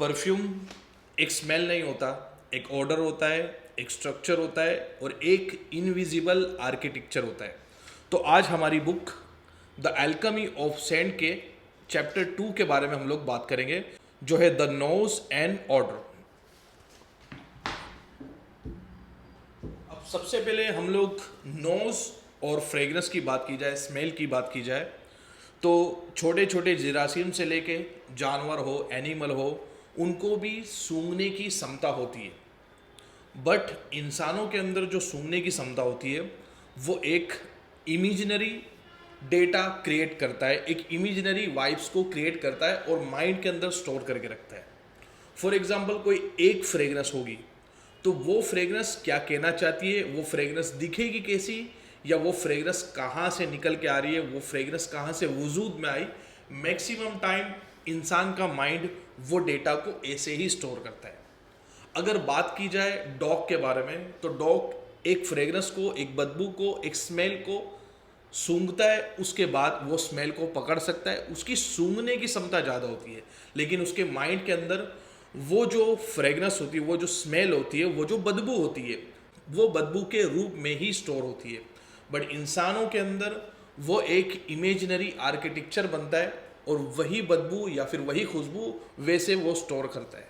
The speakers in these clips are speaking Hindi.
परफ्यूम एक स्मेल नहीं होता, एक ऑर्डर होता है, एक स्ट्रक्चर होता है और एक इनविजिबल आर्किटेक्चर होता है। तो आज हमारी book the alchemy of saint के चैप्टर 2 के बारे में हम लोग बात करेंगे, जो है द नोज एंड ऑर्डर। अब सबसे पहले हम लोग नोज और फ्रेगरेंस की बात की जाए, स्मेल की बात की जाए, तो छोटे छोटे जिरासीम से लेके जानवर हो, एनिमल हो, उनको भी सूंघने की क्षमता होती है। बट इंसानों के अंदर जो सूंघने की क्षमता होती है वो एक इमेजिनरी डेटा क्रिएट करता है, एक इमेजिनरी वाइब्स को क्रिएट करता है और माइंड के अंदर स्टोर करके रखता है। फॉर एग्जाम्पल कोई एक फ्रेगरेंस होगी तो वो फ्रेगरेंस क्या कहना चाहती है, वो फ्रेगरेंस दिखेगी कैसी, या वो फ्रेगरेंस कहाँ से निकल के आ रही है, वो फ्रेगरेंस कहाँ से वजूद में आई। मैक्सिमम टाइम इंसान का माइंड वो डेटा को ऐसे ही स्टोर करता है। अगर बात की जाए डॉग के बारे में, तो डॉग एक फ्रेगरेंस को, एक बदबू को, एक स्मेल को सूंघता है, उसके बाद वो स्मेल को पकड़ सकता है। उसकी सूंघने की क्षमता ज़्यादा होती है, लेकिन उसके माइंड के अंदर वो जो फ्रेगरेंस होती है, वो जो स्मेल होती है, वो जो बदबू होती है, वो बदबू के रूप में ही स्टोर होती है। बट इंसानों के अंदर वो एक इमेजिनरी आर्किटेक्चर बनता है और वही बदबू या फिर वही खुशबू वैसे वो स्टोर करता है।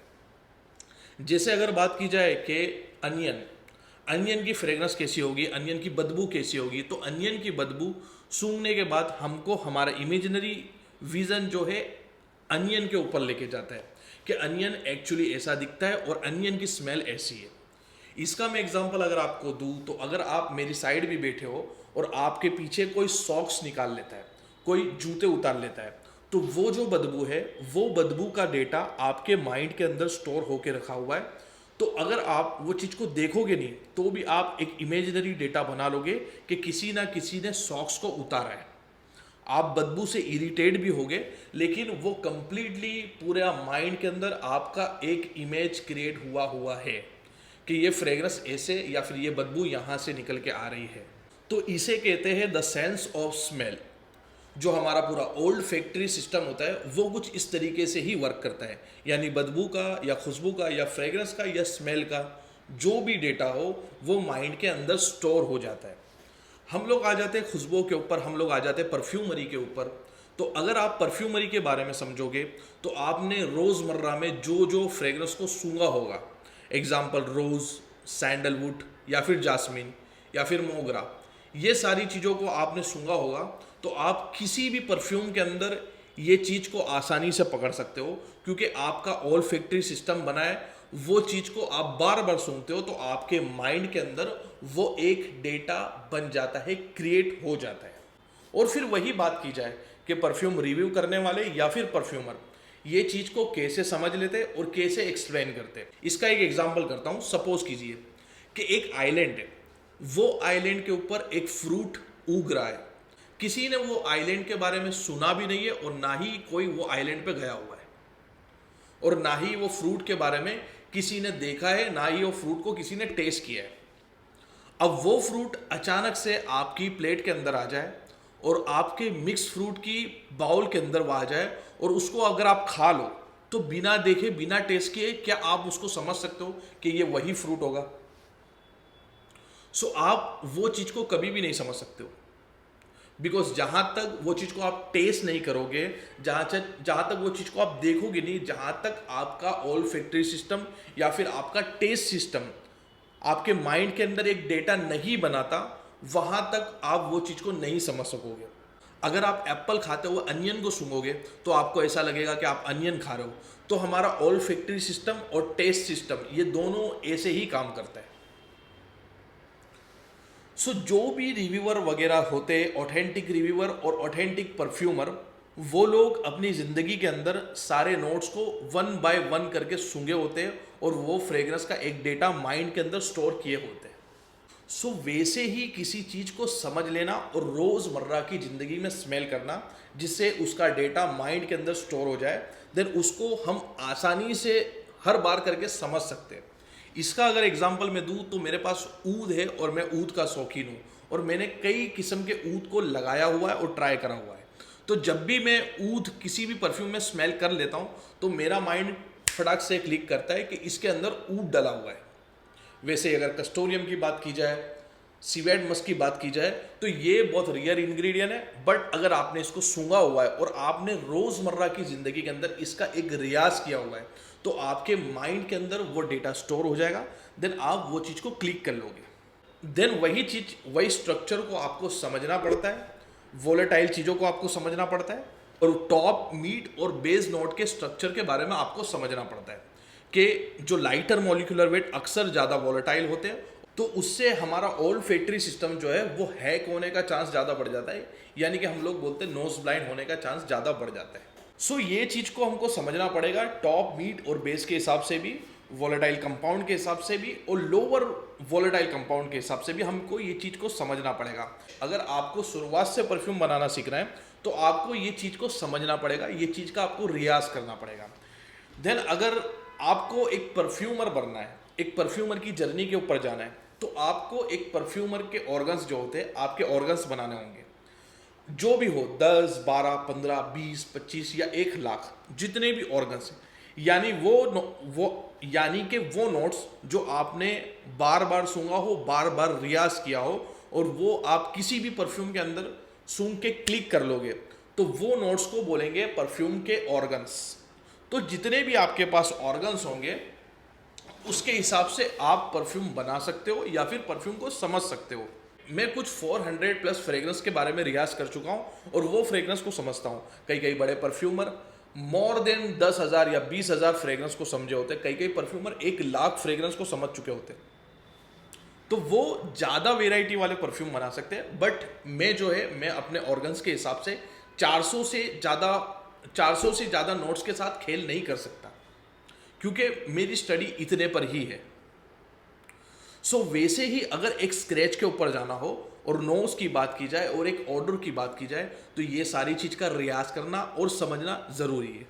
जैसे अगर बात की जाए कि अनियन की फ्रेगरेंस कैसी होगी, अनियन की बदबू कैसी होगी, तो अनियन की बदबू सूंघने के बाद हमको हमारा इमेजिनरी विजन जो है अनियन के ऊपर लेके जाता है कि अनियन एक्चुअली ऐसा दिखता है और अनियन की स्मेल ऐसी है। इसका मैं एग्जांपल अगर आपको दूं, तो अगर आप मेरी साइड भी बैठे हो और आपके पीछे कोई सॉक्स निकाल लेता है, कोई जूते उतार लेता है, तो वो जो बदबू है, वो बदबू का डेटा आपके माइंड के अंदर स्टोर होके रखा हुआ है। तो अगर आप वो चीज़ को देखोगे नहीं तो भी आप एक इमेजिनरी डेटा बना लोगे कि किसी ना किसी ने सॉक्स को उतारा है। आप बदबू से इरिटेट भी होगे, लेकिन वो कंप्लीटली पूरा माइंड के अंदर आपका एक इमेज क्रिएट हुआ हुआ है कि ये फ्रेगरेंस ऐसे या फिर ये बदबू यहाँ से निकल के आ रही है। तो इसे कहते हैं द सेंस ऑफ स्मेल। जो हमारा पूरा ओल्ड फैक्ट्री सिस्टम होता है वो कुछ इस तरीके से ही वर्क करता है, यानी बदबू का या खुशबू का या फ्रेगरेंस का या स्मेल का जो भी डेटा हो वो माइंड के अंदर स्टोर हो जाता है। हम लोग आ जाते हैं खुशबू के ऊपर, हम लोग आ जाते हैं परफ्यूमरी के ऊपर। तो अगर आप परफ्यूमरी के बारे में समझोगे तो आपने रोज़मर्रा में जो जो फ्रेगरेंस को सूंघा होगा, एग्जाम्पल रोज़, सैंडलवुड या फिर जास्मिन या फिर मोगरा, ये सारी चीज़ों को आपने सूंघा होगा, तो आप किसी भी परफ्यूम के अंदर ये चीज़ को आसानी से पकड़ सकते हो, क्योंकि आपका ऑल फैक्ट्री सिस्टम बना है। वो चीज़ को आप बार बार सूंघते हो तो आपके माइंड के अंदर वो एक डेटा बन जाता है, क्रिएट हो जाता है। और फिर वही बात की जाए कि परफ्यूम रिव्यू करने वाले या फिर परफ्यूमर ये चीज़ को कैसे समझ लेते और कैसे एक्सप्लेन करते। इसका एक एग्जाम्पल करता हूँ। सपोज कीजिए कि एक आइलैंड है, वो आइलैंड के ऊपर एक फ्रूट उग रहा है। किसी ने वो आइलैंड के बारे में सुना भी नहीं है और ना ही कोई वो आइलैंड पे गया हुआ है, और ना ही वो फ्रूट के बारे में किसी ने देखा है, ना ही वो फ्रूट को किसी ने टेस्ट किया है। अब वो फ्रूट अचानक से आपकी प्लेट के अंदर आ जाए और आपके मिक्स फ्रूट की बाउल के अंदर वो आ जाए और उसको अगर आप खा लो तो बिना देखे, बिना टेस्ट किए, क्या आप उसको समझ सकते हो कि ये वही फ्रूट होगा? सो आप वो चीज़ को कभी भी नहीं समझ सकते हो, बिकॉज जहाँ तक वो चीज़ को आप टेस्ट नहीं करोगे, जहाँ तक वो चीज़ को आप देखोगे नहीं, जहाँ तक आपका ऑल फैक्ट्री सिस्टम या फिर आपका टेस्ट सिस्टम आपके माइंड के अंदर एक डेटा नहीं बनाता, वहाँ तक आप वो चीज़ को नहीं समझ सकोगे। अगर आप एप्पल खाते हुए अनियन को सूंघोगे तो आपको ऐसा लगेगा कि आप अनियन खा रहे हो। तो हमारा ऑल फैक्ट्री सिस्टम और टेस्ट सिस्टम ये दोनों ऐसे ही काम करता है। सो जो भी रिव्यूअर वगैरह होते, ऑथेंटिक रिव्यूअर और ऑथेंटिक परफ्यूमर, वो लोग अपनी ज़िंदगी के अंदर सारे नोट्स को वन बाय वन करके सूंघे होते हैं और वो फ्रेगरेंस का एक डेटा माइंड के अंदर स्टोर किए होते हैं। सो वैसे ही किसी चीज़ को समझ लेना और रोज़मर्रा की ज़िंदगी में स्मेल करना, जिससे उसका डेटा माइंड के अंदर स्टोर हो जाए, देन उसको हम आसानी से हर बार करके समझ सकते हैं। इसका अगर एग्जांपल मैं दूं तो मेरे पास ऊद है और मैं ऊद का शौकीन हूँ और मैंने कई किस्म के ऊद को लगाया हुआ है और ट्राई करा हुआ है। तो जब भी मैं ऊद किसी भी परफ्यूम में स्मेल कर लेता हूँ तो मेरा माइंड फटाक से क्लिक करता है कि इसके अंदर ऊद डला हुआ है। वैसे अगर कस्टोरियम की बात की जाए, सीवेड मस्क की बात की जाए, तो ये बहुत रियर इंग्रेडिएंट है, बट अगर आपने इसको सूंघा हुआ है और आपने रोजमर्रा की जिंदगी के अंदर इसका एक रियाज किया हुआ है, तो आपके माइंड के अंदर वो डेटा स्टोर हो जाएगा। देन आप वो चीज को क्लिक कर लोगे। देन वही चीज, वही स्ट्रक्चर को आपको समझना पड़ता है, वोलेटाइल चीजों को आपको समझना पड़ता है, और टॉप, मीड और बेस नोट के स्ट्रक्चर के बारे में आपको समझना पड़ता है कि जो लाइटर मॉलिक्यूलर वेट अक्सर ज़्यादा वॉलेटाइल होते हैं, तो उससे हमारा ओल्फैक्टरी सिस्टम जो है वो हैक होने का चांस ज़्यादा बढ़ जाता है, यानी कि हम लोग बोलते हैं नोज ब्लाइंड होने का चांस ज़्यादा बढ़ जाता है। सो ये चीज़ को हमको समझना पड़ेगा, टॉप, मीड और बेस के हिसाब से भी, वॉलेटाइल कंपाउंड के हिसाब से भी, और लोअर वॉलेटाइल कंपाउंड के हिसाब से भी हमको ये चीज़ को समझना पड़ेगा। अगर आपको शुरुआत से परफ्यूम बनाना सीखना है तो आपको ये चीज़ को समझना पड़ेगा, ये चीज़ का आपको रियाज करना पड़ेगा। देन अगर आपको एक परफ्यूमर बनना है, एक परफ्यूमर की जर्नी के ऊपर जाना है, तो आपको एक परफ्यूमर के ऑर्गन्स जो होते हैं, आपके ऑर्गन्स बनाने होंगे। जो भी हो, 10, 12, 15, 20, 25 या 1 लाख, जितने भी ऑर्गन्स हैं, यानी वो नोट्स जो आपने बार बार सूंघा हो, बार बार रियाज किया हो, और वो आप किसी भी परफ्यूम के अंदर सूंघ के क्लिक कर लोगे, तो वो नोट्स को बोलेंगे परफ्यूम के ऑर्गन्स। तो जितने भी आपके पास ऑर्गन्स होंगे, उसके हिसाब से आप परफ्यूम बना सकते हो या फिर परफ्यूम को समझ सकते हो। मैं कुछ 400 प्लस फ्रेग्रेंस के बारे में रियाज कर चुका हूँ और वो फ्रेग्रेंस को समझता हूँ। कई बड़े परफ्यूमर मोर देन 10,000 या 20,000 फ्रेग्रेंस को समझे होते हैं, कई परफ्यूमर 1 लाख फ्रेग्रेंस को समझ चुके होते हैं। तो वो ज़्यादा वेराइटी वाले परफ्यूम बना सकते हैं, बट मैं अपने ऑर्गन्स के हिसाब से 400 से ज़्यादा नोट्स के साथ खेल नहीं कर सकता, क्योंकि मेरी स्टडी इतने पर ही है। सो वैसे ही अगर एक स्क्रैच के ऊपर जाना हो और नोज की बात की जाए और एक ऑर्डर की बात की जाए, तो ये सारी चीज़ का रियाज करना और समझना ज़रूरी है।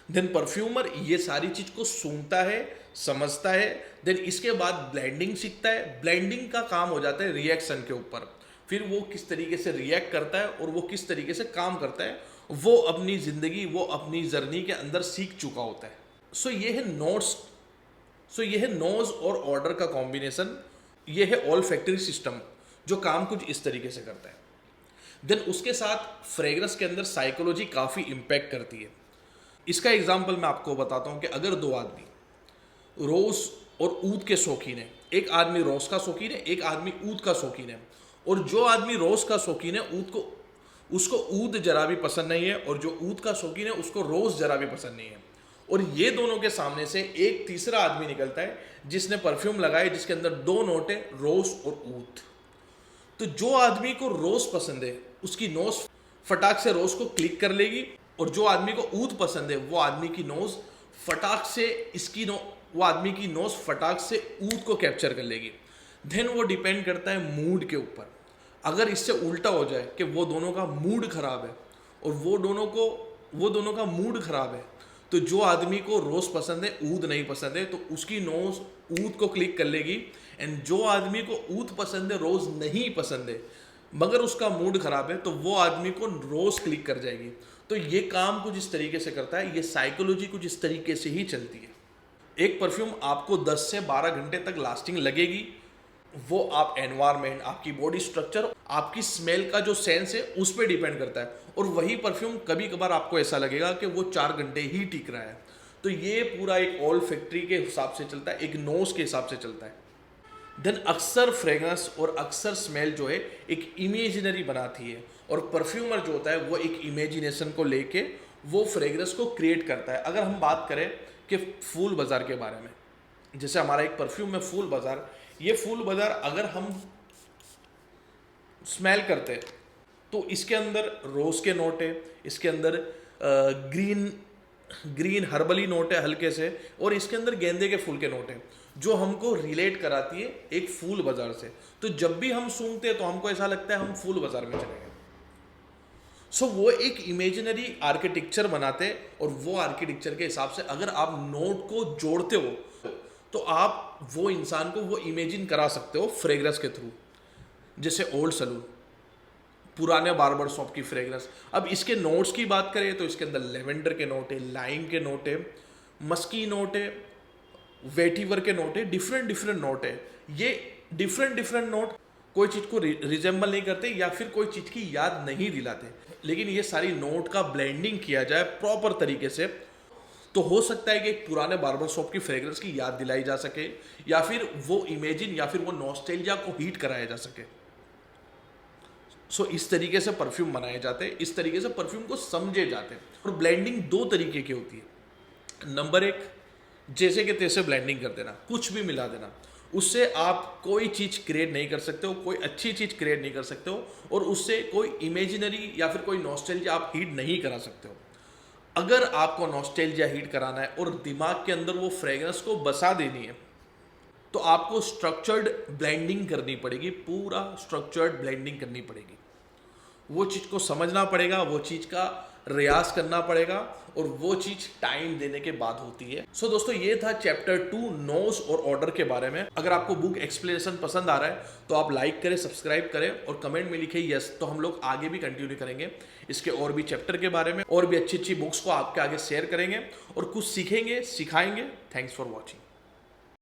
देन परफ्यूमर ये सारी चीज़ को सूंघता है, समझता है, देन इसके बाद ब्लेंडिंग सीखता है। ब्लेंडिंग का काम हो जाता है रिएक्शन के ऊपर, फिर वो किस तरीके से रिएक्ट करता है और वो किस तरीके से काम करता है, वो अपनी ज़िंदगी, वो अपनी जर्नी के अंदर सीख चुका होता है। सो ये है नोज और ऑर्डर का कॉम्बिनेशन, ये है ओल्फैक्टरी सिस्टम जो काम कुछ इस तरीके से करता है। देन उसके साथ फ्रेग्रेंस के अंदर साइकोलॉजी काफ़ी इम्पैक्ट करती है। इसका एग्जाम्पल मैं आपको बताता हूँ कि अगर 2 आदमी रोज़ और ऊद के शौकीन है, एक आदमी रोज़ का शौकीन है, एक आदमी ऊद का शौकीन है, और जो आदमी रोज़ का शौकीन है उसको ऊद जरा भी पसंद नहीं है, और जो ऊद का शौकीन है उसको रोज़ जरा भी पसंद नहीं है, और ये दोनों के सामने से एक तीसरा आदमी निकलता है जिसने परफ्यूम लगाए जिसके अंदर 2 नोट है, रोज़ और ऊद। तो जो आदमी को रोज़ पसंद है उसकी नोज फटाक से रोज़ को क्लिक कर लेगी, और जो आदमी को ऊद पसंद है वो आदमी की नोज फटाक से ऊद को कैप्चर कर लेगी। देन वो डिपेंड करता है मूड के ऊपर। अगर इससे उल्टा हो जाए कि वो दोनों का मूड खराब है और वो दोनों का मूड खराब है, तो जो आदमी को रोज़ पसंद है, ऊद नहीं पसंद है, तो उसकी नोज ऊद को क्लिक कर लेगी। एंड जो आदमी को ऊद पसंद है, रोज़ नहीं पसंद है, मगर उसका मूड खराब है, तो वो आदमी को रोज़ क्लिक कर जाएगी। तो ये काम कुछ इस तरीके से करता है, ये साइकोलॉजी कुछ इस तरीके से ही चलती है। एक परफ्यूम आपको 10 से 12 घंटे तक लास्टिंग लगेगी, वो आप एनवायरनमेंट, आपकी बॉडी स्ट्रक्चर, आपकी स्मेल का जो सेंस है उस पर डिपेंड करता है। और वही परफ्यूम कभी कभार आपको ऐसा लगेगा कि वो 4 घंटे ही टिक रहा है। तो ये पूरा एक ओल्फैक्टरी के हिसाब से चलता है, एक नोज के हिसाब से चलता है। देन अक्सर फ्रेग्रेंस और अक्सर स्मेल जो है एक इमेजिनरी बनाती है, और परफ्यूमर जो होता है वो एक इमेजिनेशन को लेके वो फ्रेग्रेंस को क्रिएट करता है। अगर हम बात करें कि फूल बाज़ार के बारे में, जैसे हमारा एक परफ्यूम है फूल बाज़ार, ये फूल बाज़ार अगर हम स्मेल करते हैं तो इसके अंदर रोज़ के नोट है, इसके अंदर ग्रीन हर्बली नोट है हल्के से, और इसके अंदर गेंदे के फूल के नोट है, जो हमको रिलेट कराती है एक फूल बाज़ार से। तो जब भी हम सूंघते हैं तो हमको ऐसा लगता है हम फूल बाज़ार में चले गए। सो वो एक इमेजिनरी आर्किटेक्चर बनाते हैं, और वो आर्किटेक्चर के हिसाब से अगर आप नोट को जोड़ते हो तो आप वो इंसान को वो इमेजिन करा सकते हो फ्रेग्रेंस के थ्रू। जैसे ओल्ड सलून, पुराने बार्बर शॉप की फ्रेग्रेंस। अब इसके नोट्स की बात करें तो इसके अंदर लेवेंडर के नोट है, लाइम के नोट है, मस्की नोट है, वेटिवर के नोट है, डिफरेंट डिफरेंट नोट है। ये डिफरेंट डिफरेंट नोट कोई चीज़ को रिजेंबल नहीं करते या फिर कोई चीज़ की याद नहीं दिलाते, लेकिन ये सारी नोट का ब्लेंडिंग किया जाए प्रॉपर तरीके से तो हो सकता है कि एक पुराने बार्बर शॉप की फ्रेग्रेंस की याद दिलाई जा सके, या फिर वो इमेजिन या फिर वो नॉस्टैल्जिया को हीट कराया जा सके। सो इस तरीके से परफ्यूम बनाए जाते हैं, इस तरीके से परफ्यूम को समझे जाते हैं। और ब्लेंडिंग दो तरीके की होती है। नंबर एक, जैसे कि तैसे ब्लेंडिंग कर देना, कुछ भी मिला देना, उससे आप कोई चीज़ क्रिएट नहीं कर सकते हो, कोई अच्छी चीज़ क्रिएट नहीं कर सकते हो, और उससे कोई इमेजिनरी या फिर कोई नॉस्टैल्जिया आप हीट नहीं करा सकते हो। अगर आपको नॉस्टैल्जिया हीट कराना है और दिमाग के अंदर वो फ्रेग्रेंस को बसा देनी है, तो आपको स्ट्रक्चर्ड ब्लेंडिंग करनी पड़ेगी, पूरा स्ट्रक्चर्ड ब्लेंडिंग करनी पड़ेगी। वो चीज़ को समझना पड़ेगा, वो चीज़ का रियाज करना पड़ेगा, और वो चीज़ टाइम देने के बाद होती है। सो दोस्तों, ये था चैप्टर 2 नोज और ऑर्डर के बारे में। अगर आपको बुक एक्सप्लेनेशन पसंद आ रहा है तो आप लाइक करें, सब्सक्राइब करें और कमेंट में लिखें यस, तो हम लोग आगे भी कंटिन्यू करेंगे इसके और भी चैप्टर के बारे में, और भी अच्छी अच्छी बुक्स को आपके आगे शेयर करेंगे और कुछ सीखेंगे, सिखाएंगे। Thanks for watching.